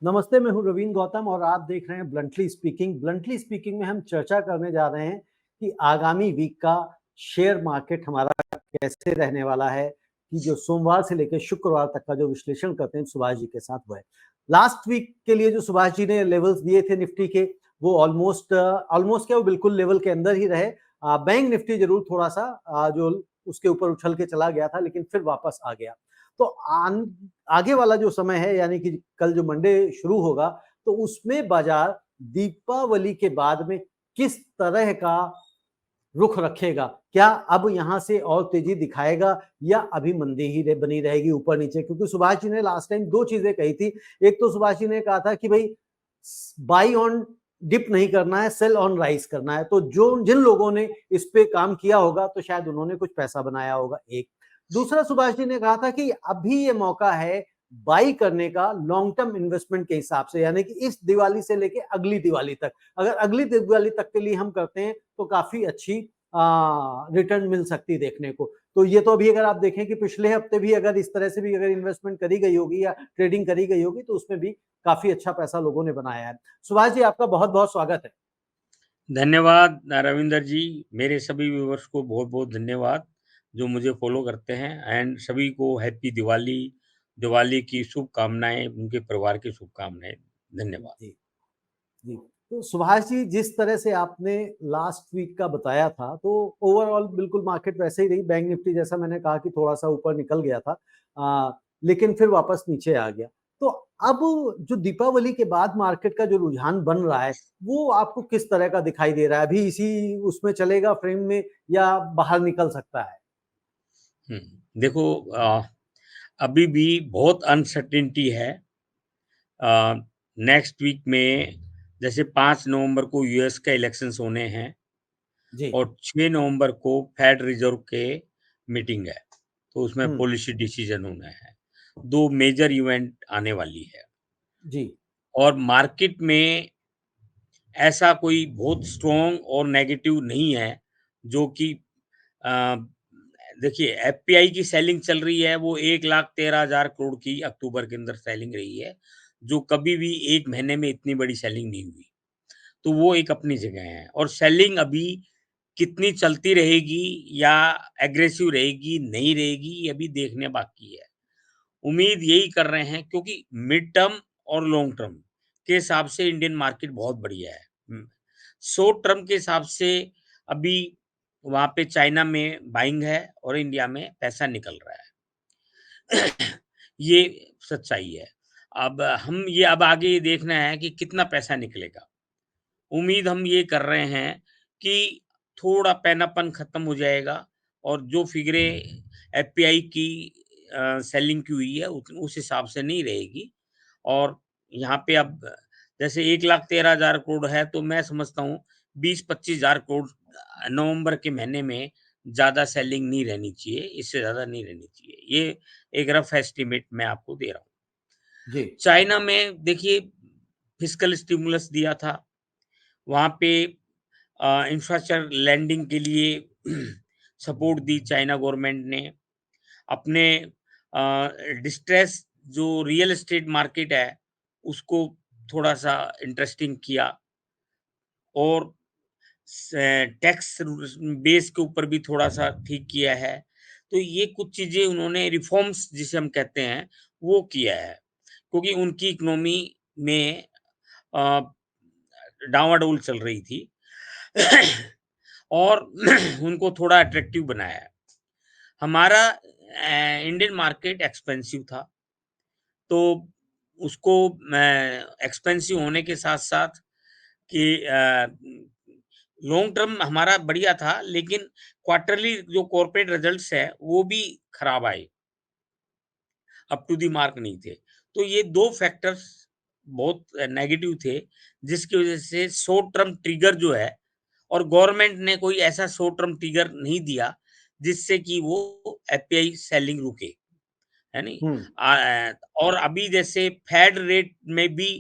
नमस्ते, मैं हूँ रवीन गौतम और आप देख रहे हैं ब्लंटली स्पीकिंग। ब्लंटली स्पीकिंग में हम चर्चा करने जा रहे हैं कि आगामी वीक का शेयर मार्केट हमारा कैसे रहने वाला है, कि जो सोमवार से लेकर शुक्रवार तक का जो विश्लेषण करते हैं सुभाष जी के साथ वो है। लास्ट वीक के लिए जो सुभाष जी ने लेवल्स दिए थे निफ्टी के, वो ऑलमोस्ट क्या वो बिल्कुल लेवल के अंदर ही रहे। बैंक निफ्टी जरूर थोड़ा सा जो उसके ऊपर उछल के चला गया था, लेकिन फिर वापस आ गया। तो आगे वाला जो समय है, यानी कि कल जो मंडे शुरू होगा, तो उसमें बाजार दीपावली के बाद में किस तरह का रुख रखेगा? क्या अब यहाँ से और तेजी दिखाएगा या अभी मंदी ही बनी रहेगी ऊपर नीचे? क्योंकि सुभाष जी ने लास्ट टाइम दो चीजें कही थी। एक तो सुभाष जी ने कहा था कि भाई बाई ऑन डिप नहीं करना है, सेल ऑन राइज करना है। तो जो जिन लोगों ने इस पे काम किया होगा तो शायद उन्होंने कुछ पैसा बनाया होगा। एक दूसरा, सुभाष जी ने कहा था कि अभी ये मौका है बाई करने का लॉन्ग टर्म इन्वेस्टमेंट के हिसाब से, यानी कि इस दिवाली से लेके अगली दिवाली तक। अगर अगली दिवाली तक के लिए हम करते हैं तो काफी अच्छी रिटर्न मिल सकती है देखने को। तो ये तो अभी अगर आप देखें कि पिछले हफ्ते भी अगर इस तरह से भी अगर इन्वेस्टमेंट करी गई होगी या ट्रेडिंग करी गई होगी तो उसमें भी काफी अच्छा पैसा लोगों ने बनाया है। सुभाष जी, आपका बहुत बहुत स्वागत है। धन्यवाद रविंदर जी। मेरे सभी व्यूअर्स को बहुत-बहुत धन्यवाद जो मुझे फॉलो करते हैं एंड सभी को हैप्पी दिवाली, दिवाली की शुभकामनाएँ, उनके परिवार की शुभकामनाएँ। धन्यवाद। जी जी। तो सुभाष जी, जिस तरह से आपने लास्ट वीक का बताया था, तो ओवरऑल बिल्कुल मार्केट वैसे ही रही। बैंक निफ्टी जैसा मैंने कहा कि थोड़ा सा ऊपर निकल गया था, लेकिन फिर वापस नीचे आ गया। तो अब जो दीपावली के बाद मार्केट का जो रुझान बन रहा है, वो आपको किस तरह का दिखाई दे रहा है? अभी इसी उसमें चलेगा फ्रेम में या बाहर निकल सकता है? हुँ, देखो अभी भी बहुत अनसर्टेनिटी है। नेक्स्ट वीक में जैसे 5 नवंबर को यूएस का इलेक्शंस होने हैं जी। और 6 नवंबर को फेड रिजर्व के मीटिंग है, तो उसमें हुँ। पॉलिसी डिसीजन होना है। 2 मेजर इवेंट आने वाली है जी। और मार्केट में ऐसा कोई बहुत स्ट्रॉन्ग और नेगेटिव नहीं है जो कि अ, देखिए एफपीआई की सेलिंग चल रही है वो 1,13,000 करोड़ की अक्टूबर के अंदर सेलिंग रही है, जो कभी भी 1 महीने में इतनी बड़ी सेलिंग नहीं हुई। तो वो एक अपनी जगह है और सेलिंग अभी कितनी चलती रहेगी या एग्रेसिव रहेगी, नहीं रहेगी, ये अभी देखने बाकी है। उम्मीद यही कर रहे हैं क्योंकि मिड टर्म और लॉन्ग टर्म के हिसाब से इंडियन मार्केट बहुत बढ़िया है। शॉर्ट टर्म के हिसाब से अभी वहाँ पे चाइना में बाइंग है और इंडिया में पैसा निकल रहा है। ये सच्चाई है। अब आगे ये देखना है कि कितना पैसा निकलेगा। उम्मीद हम ये कर रहे हैं कि थोड़ा पैनापन खत्म हो जाएगा और जो फिगरें एफपीआई की सेलिंग की हुई है उस हिसाब से नहीं रहेगी और यहाँ पे अब जैसे 1,13,000 करोड़ है तो मैं समझता हूँ 20-25,000 करोड़ नवंबर के महीने में ज़्यादा सेलिंग नहीं रहनी चाहिए, इससे ज़्यादा नहीं रहनी चाहिए। ये एक रफ एस्टिमेट मैं आपको दे रहा हूँ। जी। चाइना में देखिए फिस्कल स्टिमुलस दिया था, वहाँ पे इंफ्रास्ट्रक्चर लैंडिंग के लिए सपोर्ट दी चाइना गवर्नमेंट ने। अपने डिस्ट्रेस जो रियल एस्टेट मार्केट है, उसको थोड़ा-सा इंटरेस्टिंग किया और टैक्स बेस के ऊपर भी थोड़ा-सा ठीक किया है। तो ये कुछ चीज़ें उन्होंने रिफ़ॉर्म्स जिसे हम कहते हैं, वो किया है। क्योंकि उनकी इकोनॉमी में अ, डाँवाडोल चल रही थी और उनको थोड़ा अट्रैक्टिव बनाया है। हमारा इंडियन मार्केट एक्सपेंसिव था, तो उसको एक्सपेंसिव होने के साथ-साथ कि लॉन्ग टर्म हमारा बढ़िया था, लेकिन क्वार्टरली जो कॉर्पोरेट रिजल्ट्स हैं, वो भी खराब आए, अप टू द मार्क नहीं थे। तो ये 2 फैक्टर्स बहुत नेगेटिव थे, जिसकी वजह से शॉर्ट टर्म ट्रिगर जो है और गवर्नमेंट ने कोई ऐसा शॉर्ट टर्म ट्रिगर नहीं दिया, जिससे कि वो एफपीआई सेलिंग रुके, है नहीं? हुँ। और अभी जैसे फेड रेट में भी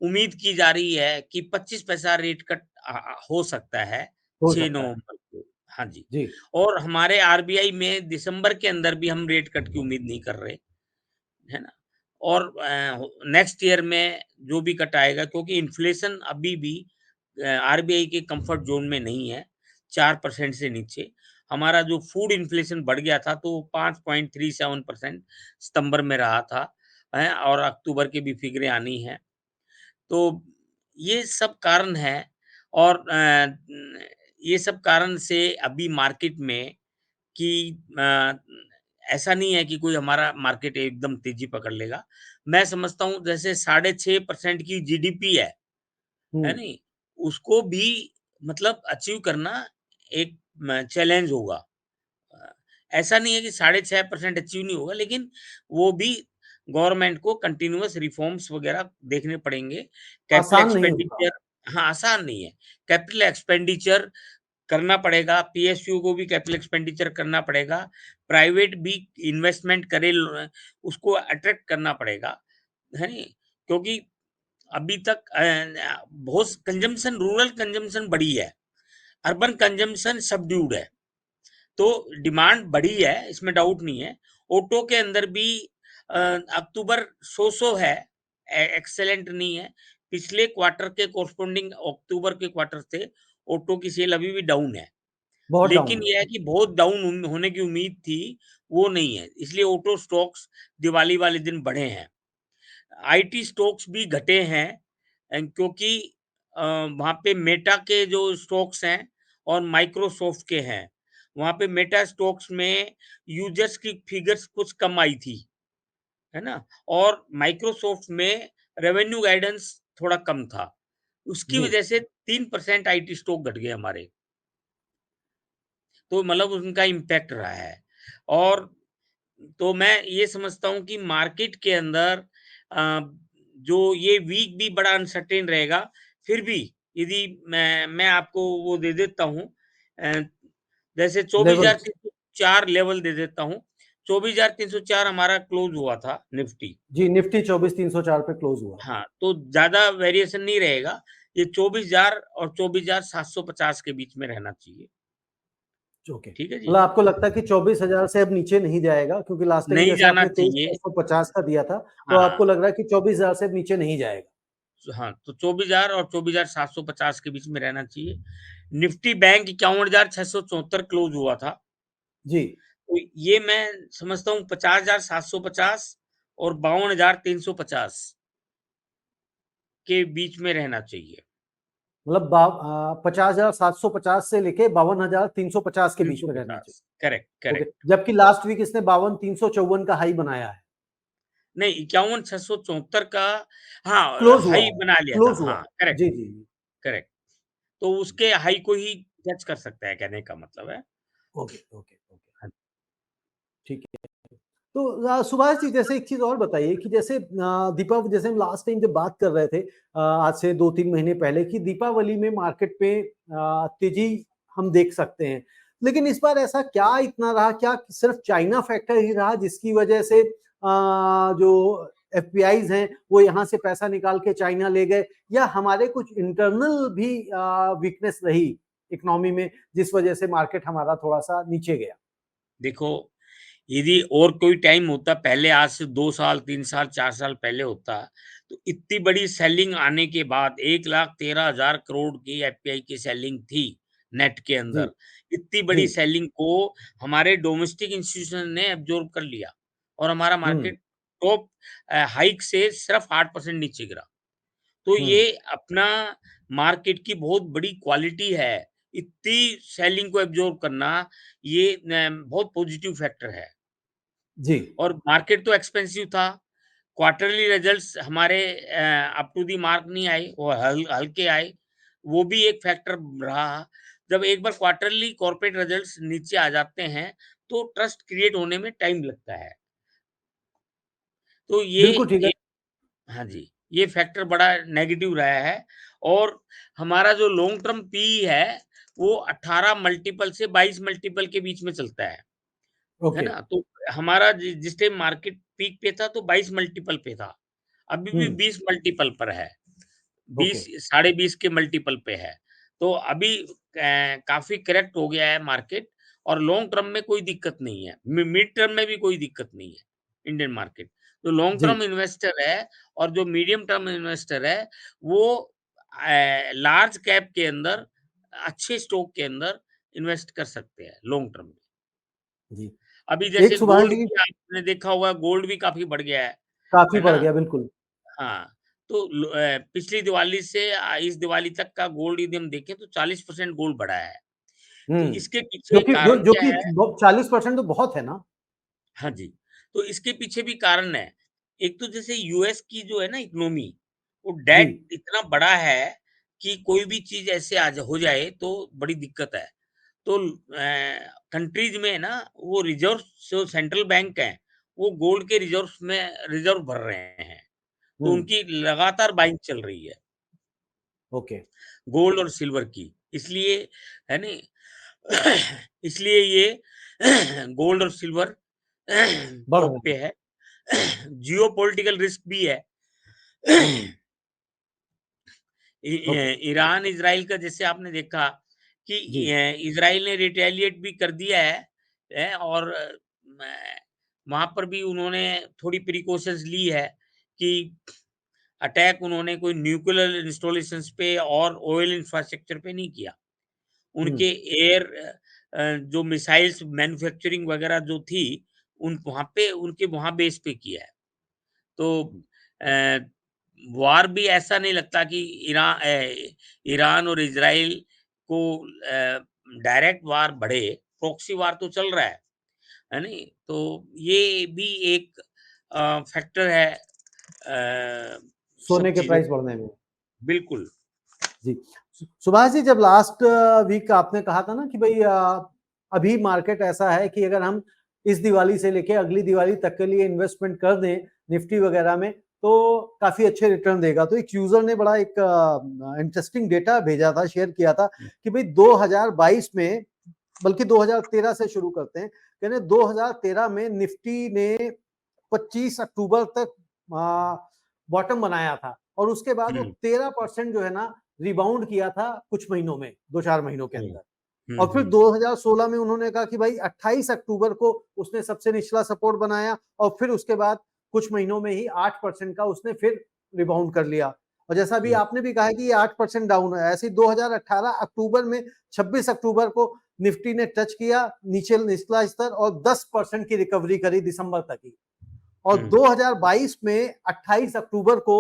उम्मीद की जा रही है कि 25 पैसा रेट कट हो सकता है हो 6 सकता है। नवंबर को। हाँ जी। जी। और हमारे आरबीआई में दिसंबर के अंदर भी हम रेट कट की उम्मीद नहीं कर रहे, है ना? और नेक्स्ट ईयर में जो भी कट आएगा, क्योंकि इन्फ्लेशन अभी भी आरबीआई के कंफर्ट जोन में नहीं है, 4% से नीचे। हमारा जो फूड इन्फ्लेशन बढ़ गया था तो 5.37% सितंबर में रहा था, और अक्टूबर की भी फिगरें आनी हैं। तो ये सब कारण है, और ये सब कारण से अभी मार्केट में कि ऐसा नहीं है कि कोई हमारा मार्केट एकदम तेजी पकड़ लेगा। मैं समझता हूँ जैसे 6.5% की जीडीपी है हम्म। नहीं? उसको भी मतलब अचीव करना एक चैलेंज होगा। अ, ऐसा नहीं है कि 6.5% अचीव नहीं होगा, लेकिन वो भी गवर्नमेंट को कंटिन्यूअस रिफॉर्म्स वगैरह देखने पड़ेंगे। कैपिटल आसान नहीं होगा। एक्सपेंडिचर, हाँ, आसान नहीं है। कैपिटल एक्सपेंडिचर करना पड़ेगा, पीएसयू को भी कैपिटल एक्सपेंडिचर करना पड़ेगा, प्राइवेट भी इन्वेस्टमेंट करे, उसको अट्रैक्ट करना पड़ेगा, है नहीं? क्योंकि अभी तक बहुत कंजम्पशन, रूरल कंजम्पशन बढ़ी है, अर्बन कंजम्पशन सबड्यूड है। तो डिमांड बढ़ी है, इसमें डाउट नहीं है। ऑटो के अंदर भी अक्टूबर सो है, एक्सेलेंट नहीं है। पिछले क्वार्टर के कोरस्पोंडिंग अक्टूबर के क्वार्टर से ऑटो की सेल अभी भी डाउन है। बहुत डाउन लेकिन है। ये है कि बहुत डाउन होने की उम्मीद थी, वो नहीं है। इसलिए ऑटो स्टॉक्स दिवाली वाले दिन बढ़े हैं। आईटी स्टॉक्स भी घटे हैं, क्योंकि वहाँ पे मेटा के जो स्टॉक्स हैं और माइक्रोसॉफ्ट के हैं, वहाँ पे मेटा स्टॉक्स में यूजर्स की फिगर्स कुछ कम आई थी, है ना? और माइक्रोसॉफ्ट में रेवेन्यू गाइडेंस थोड़ा कम था। उसकी जी। वजह से 3% आईटी स्टॉक घट गए हमारे। तो मतलब उनका इम्पैक्ट रहा है। और तो मैं ये समझता हूँ कि मार्केट के अंदर अ, जो ये वीक भी बड़ा अनसर्टेन रहेगा, फिर भी यदि मैं आपको वो दे देता हूँ, जैसे लेवल्स। 24,304 लेवल दे देता हूँ। 24,304 हमारा क्लोज हुआ था निफ्टी। जी, निफ्टी 24,304 पे क्लोज हुआ। हाँ, तो ज़्यादा वेरिएशन नहीं रहेगा। ये 24,000 और 24,750 के बीच में रहना चाहिए। ओके, ठीक है जी? मतलब आपको लगता है कि 24,000 से अब नीचे नहीं जाएगा, क्योंकि लास्ट टाइम नहीं जैसे जाना आपने चाहिए। 23,650 का दिया था, तो हाँ। आपको लग रहा है कि 24,000 से अब नीचे नहीं जाएगा। हाँ, तो 24,000 और 24,750 के बीच में रहना चाहिए। निफ्टी बैंक 51,674 क्लोज़ हुआ था। जी। तो ये मैं समझता हूँ 50,750 और 52,350 के बीच में रहना चाहिए। मतलब 50,750 से लेके 52,350 के बीच में रहना 350, चाहिए। Correct, okay, correct. जबकि लास्ट वीक इसने 52,354 का हाई बनाया है। नहीं, 51,674 का, हाँ, क्लोज हुआ हाई है। बना लिया था। क्लोज हुआ हाँ, है। करेक्ट, जी जी जी। करेक्ट। तो उसके हाई को ही टच कर सकता है, कहने का मतलब है। Okay okay okay. हाँ, ठीक है। तो सुभाष जी, जैसे एक चीज और बताइए कि जैसे दीपावली, जैसे हम लास्ट टाइम जब बात कर रहे थे आज से 2-3 महीने पहले, कि दीपावली में मार्केट पे तेजी हम देख सकते हैं, लेकिन इस बार ऐसा क्या इतना रहा, क्या सिर्फ चाइना फैक्टर ही रहा जिसकी वजह से जो एफपीआईज हैं वो यहाँ से पैसा निकाल के चाइना ले गए, या हमारे कुछ इंटरनल भी वीकनेस रही इकोनॉमी में, जिस वजह से मार्केट हमारा थोड़ा सा नीचे गया? देखो, यदि और कोई टाइम होता पहले, आज से 2 साल, 3 साल, 4 साल पहले होता, तो इतनी बड़ी सेलिंग आने के बाद 1,13,000 करोड़ की एफपीआई की सेलिंग थी, नेट के जी अंदर। इतनी जी। बड़ी सेलिंग को हमारे डोमेस्टिक इंस्टीट्यूशन ने एब्ज़ॉर्ब कर लिया, और हमारा हम्म मार्केट टॉप हाइक से सिर्फ 8% नीचे गिरा। तो हम्म। ये अपना मार्केट की बहुत बड़ी क्वालिटी है। इतनी सेलिंग को एब्ज़ॉर्ब करना, ये बहुत पॉज़िटिव फैक्टर है। जी। और मार्केट तो एक्सपेंसिव था। क्वार्टरली रिजल्ट्स हमारे अप टू द मार्क नहीं आए, वो हल्के आए। वो भी एक फैक्टर रहा। जब एक बार क्वार्टरली कॉर्पोरेट रिजल्ट्स नीचे आ जाते हैं, तो ट्रस्ट क्रिएट होने में टाइम लगता है। तो बिल्कुल ठीक है। ये हाँ जी, ये फैक्टर बड़ा नेगेटिव रहा है। और हमारा जो लॉन्ग टर्म पीई है, वो 18 मल्टीपल से 22 मल्टीपल के बीच में चलता है ओके। ना? तो हमारा जिस टाइम मार्केट पीक पे था तो 22 मल्टीपल पे था। अभी भी हम्म। 20 मल्टीपल पर है। ओके। 20 साढ़े 20 के मल्टीपल पे है। तो अभी काफ़ी करेक्ट हो गया है मार्केट, और लॉन्ग टर्म में कोई दिक्कत नहीं है। मिड टर्म में भी कोई दिक्कत नहीं है, इंडियन मार्केट। जो लॉन्ग जी, टर्म इन्वेस्टर है और जो मीडियम टर्म इन्वेस्टर है, वो लार्ज कैप के अंदर, अच्छे स्टॉक के अंदर इन्वेस्ट कर सकते हैं लॉन्ग टर्म में। जी। अभी एक जैसे सुभाष गोल्ड जी भी आपने देखा होगा, गोल्ड भी काफ़ी बढ़ गया काफ़ी है बढ़ ना? गया, बिल्कुल। हाँ, तो पिछली दिवाली से इस दिवाली तक का गोल्ड यदि हम देखें तो 40% गोल्ड बढ़ा है। हुँ, तो इसके पीछे कारण जो क्या कि है? ब 40% तो बहुत है ना? हाँ जी, तो इसके पीछे भी कारण है। एक तो जैसे यूएस की जो है ना इकोनॉमी, वो जी। डेट इतना बड़ा है कि कोई भी चीज़ ऐसे आज हो जाए तो बड़ी दिक्कत है। तो कंट्रीज़ में ना वो रिज़र्व जो सेंट्रल बैंक हैं, वो गोल्ड के रिज़र्व्स में रिज़र्व भर रहे हैं। तो हुँ, उनकी लगातार बाइंग चल रही है, ओके। गोल्ड और सिल्वर की। इसलिए है नहीं इसलिए ये गोल्ड और सिल्वर बढ़ टॉप रहे पे हैं। है। जियोपॉलिटिकल रिस्क भी है। ओके, ईरान इज़राइल का जैसे आपने देखा कि जी। इज़राइल ने रिटेलिएट भी कर दिया है और वहाँ पर भी उन्होंने थोड़ी प्रिकॉशंस ली है कि अटैक उन्होंने कोई न्यूक्लियर इंस्टॉलेशंस पे और ऑयल इंफ्रास्ट्रक्चर पे नहीं किया। हुँ, उनके एयर जो मिसाइल्स मैन्युफैक्चरिंग वगैरह जो थी, उन वहाँ पे उनके वहाँ बेस पे किया है। तो अ, वार भी ऐसा नहीं लगता कि ईरान और इज़राइल को डायरेक्ट वार बढ़े, प्रॉक्सी वार तो चल रहा है नहीं? तो ये भी एक फैक्टर है सब सोने के चीज़ों प्राइस बढ़ने में। बिल्कुल। जी। सुभाष जी, जब लास्ट वीक आपने कहा था ना कि भई अभी मार्केट ऐसा है कि अगर हम इस दिवाली से लेके अगली दिवाली तक के लिए इन्वेस्टमेंट कर दें निफ्टी वगैरह में, तो काफ़ी अच्छे रिटर्न देगा। तो एक यूज़र ने बड़ा एक इंटरेस्टिंग डेटा भेजा था, शेयर किया था हुँ, कि भई 2022 में, बल्कि 2013 से शुरू करते हैं। कह रहे 2013 में निफ्टी ने 25 अक्टूबर तक बॉटम बनाया था और उसके बाद वो हुँ, 13% जो है ना रिबाउंड किया था कुछ महीनों में, 2-4 महीनों के हुँ, अंदर। हुँ, और फिर हुँ, 2016 में उन्होंने कहा कि भाई 28 अक्टूबर को उसने सबसे निचला सपोर्ट बनाया और फिर उसके बाद कुछ महीनों में ही 8% का उसने फिर रिबाउंड कर लिया। और जैसा अभी हुँ, आपने भी कहा कि ये 8% डाउन है, ऐसे ही 2018 अक्टूबर में 26 अक्टूबर को निफ्टी ने टच किया नीचे निचला स्तर और 10% की रिकवरी करी दिसंबर तक ही। और हुँ, 2022 में 28 अक्टूबर को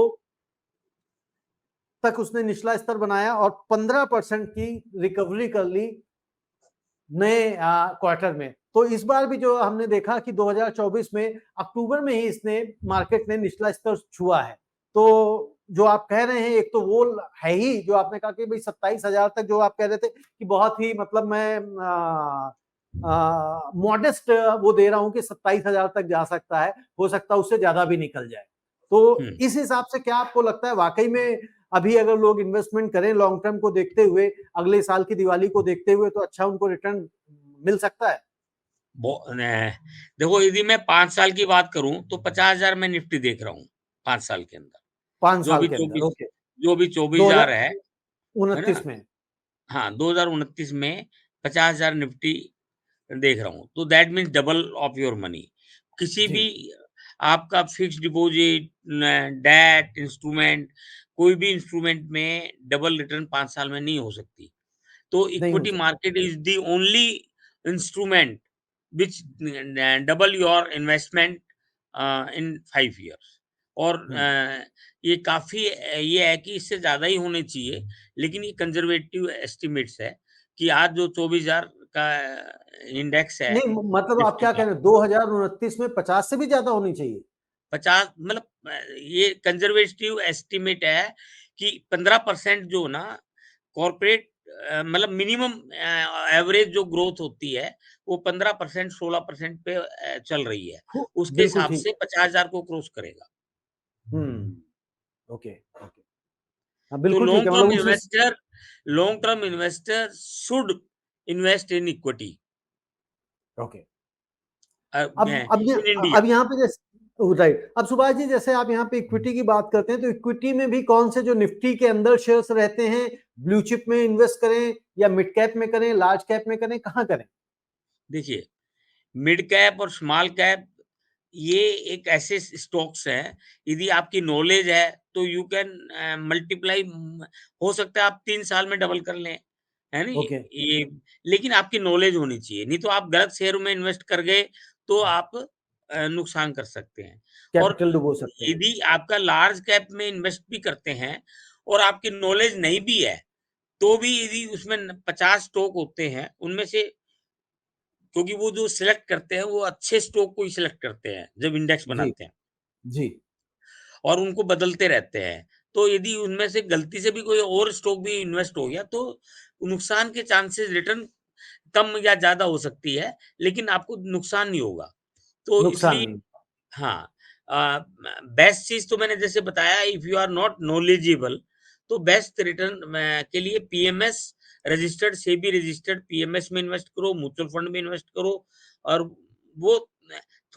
तक उसने निचला स्तर बनाया और 15% की रिकवरी कर ली नए क्वार्टर में। तो इस बार भी जो हमने देखा कि 2024 में अक्टूबर में ही इसने मार्केट ने निचला स्तर छुआ है। तो जो आप कह रहे हैं एक तो वो है ही जो आपने कहा कि भाई 27,000 तक जो आप कह रहे थे कि बहुत ही मतलब मैं मॉडेस्ट वो दे रहा हूँ कि 27,000 तक जा सकता है, हो सकता है उससे ज़्यादा भी निकल जाए। तो हुँ। इस हिसाब से क्या आपको लगता है वाक़ई में अभी अगर लोग इन्वेस्टमेंट करें लॉन्ग टर्म को देखते हुए, अगले साल की दिवाली को देखते हुए तो अच्छा उनको रिटर्न मिल सकता है? बो ने देखो यदि मैं 5 साल की बात करूँ तो 50,000 मैं निफ्टी देख रहा हूँ, 5 साल के अंदर। 5 जो साल भी के अंदर, 24 ओके। जो भी 24,000 है ना? 2029 में। हाँ, 2029 में 50,000 निफ्टी देख रहा हूँ। तो that means double of your money. किसी जी, भी आपका फिक्स्ड डिपॉज़िट, डेट इंस्ट्रूमेंट, कोई भी इंस्ट्रूमेंट में डबल रिटर्न 5 साल में नहीं हो सकती। तो नहीं हो इक्विटी सकता। Market is the only instrument which double your investment in 5 years और हुँ। ये काफ़ी ये है कि इससे ज़्यादा ही होने चाहिए, लेकिन ये कंज़र्वेटिव एस्टिमेट्स है कि आज जो 24,000 का इंडेक्स है नहीं मतलब आप निफ्टी क्या का, कह रहे हैं 2029 में 50 से भी ज़्यादा होनी चाहिए? 50 मतलब ये कंज़र्वेटिव एस्टिमेट है कि 15% जो ना कॉर्पोरेट मतलब मिनिमम एवरेज जो ग्रोथ होती है, वो 15% 16% पे चल रही है। हु उसके बिल्कुल हिसाब ठीक। से 50,000 को क्रॉस करेगा। हुँ, ओके, ओके। हाँ, तो बिल्कुल ठीक है मतलब उस long term investor should invest in equity okay. अब ये इन इंडिया। अब यहाँ पे जैसे राइट अब सुभाष जी जैसे आप यहाँ पे इक्विटी की बात करते हैं तो इक्विटी में भी कौन से जो निफ्टी के अंदर शेयर्स रहते हैं ब्लू चिप में इन्वेस्ट करें या मिड कैप में करें लार्ज कैप में करें कहाँ करें? देखिए, मिड कैप और स्मॉल कैप ये एक ऐसे स्टॉक्स हैं, यदि आपकी नॉलेज है तो यू कैन मल्टीप्लाई, हो सकता है आप 3 साल में डबल कर लें, है नहीं? ओके, ये लेकिन आपकी नॉलेज होनी चाहिए, नहीं तो आप गलत शेयर में इन्वेस्ट कर गए तो आप नुकसान कर सकते हैं। और कैपिटल डुबो सकते हैं। यदि आपका लार्ज कैप में इन्वेस्ट भी करते हैं और आपकी नॉलेज नहीं भी है, तो भी यदि उसमें 50 स्टॉक होते हैं, उनमें से, क्योंकि वो जो सिलेक्ट करते हैं, वो अच्छे स्टॉक को ही सिलेक्ट करते हैं, जब इंडेक्स जी, बनाते हैं जी, और उनको बदलते रहते हैं। तो यदि उनमें से गलती से भी कोई और स्टॉक भी इन्वेस्ट हो गया, तो नुकसान के चांसेस, रिटर्न कम या ज़्यादा हो सकती है, लेकिन आपको नुकसान नहीं होगा। तो नुकसान इसलिए नहीं। हाँ, बेस्ट चीज़ तो मैंने जैसे बताया, if you are not knowledgeable, तो बेस्ट रिटर्न के लिए PMS registered, SEBI registered PMS में इन्वेस्ट करो, म्यूचुअल फंड में इन्वेस्ट करो और वो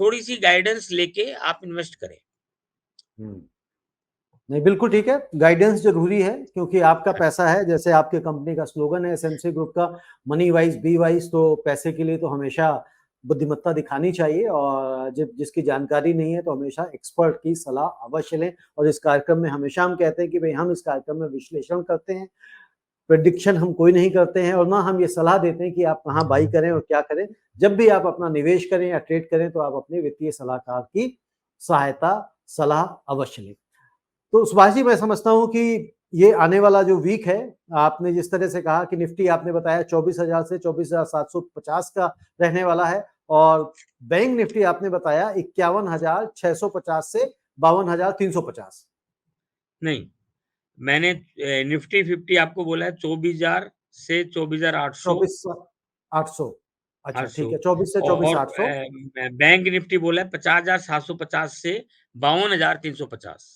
थोड़ी-सी गाइडेंस लेके आप इन्वेस्ट करें। हुँ। नहीं, बिल्कुल ठीक है, गाइडेंस ज़रूरी है क्योंकि आपका पैसा है, जैसे आपके कंपनी का स्लोगन है एसएमसी ग्रुप का, मनी वाइज़ बी वाइज़, तो पैसे के लिए तो हमेशा बुद्धिमत्ता दिखानी चाहिए और जिसकी जानकारी नहीं है तो हमेशा एक्सपर्ट की सलाह अवश्य लें। और इस कार्यक्रम में हमेशा हम कहते हैं कि भई हम इस कार्यक्रम में विश्लेषण करते हैं, प्रेडिक्शन हम कोई नहीं करते हैं और ना हम ये सलाह देते हैं कि आप कहाँ बाई करें और क्या करें। जब भी आप अपना निवेश करें या ट्रेड करें तो आप अपने वित्तीय सलाहकार की सहायता, सलाह अवश्य लें। तो सुभाष जी, मैं समझता हूँ कि ये आने वाला जो वीक है, आपने जिस तरह से कहा कि निफ्टी आपने बताया 24,000 से 24,750 का रहने वाला है और बैंक निफ्टी आपने बताया 51,650 से 52,350। नहीं, मैंने निफ्टी 50 आपको बोला है 24,000 से 24,800, 24,800। अच्छा, 800 ठीक है, 24 से और 24,800, बैंक निफ्टी बोला है 50,750 से 52,350।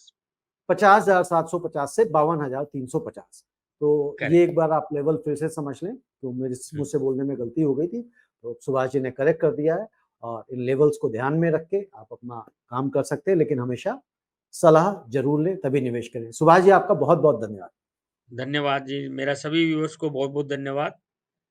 50,750 से 52,350। तो ये करेक्ट। एक बार आप लेवल फिर से समझ लें, तो हुँ, मुझसे बोलने में गलती हो गई थी, तो सुभाष जी ने करेक्ट कर दिया है और इन लेवल्स को ध्यान में रख के आप अपना काम कर सकते हैं, लेकिन हमेशा सलाह ज़रूर लें, तभी निवेश करें। सुभाष जी, आपका बहुत-बहुत धन्यवाद। धन्यवाद जी। मेरा सभी व्यूअर्स को बहुत-बहुत धन्यवाद।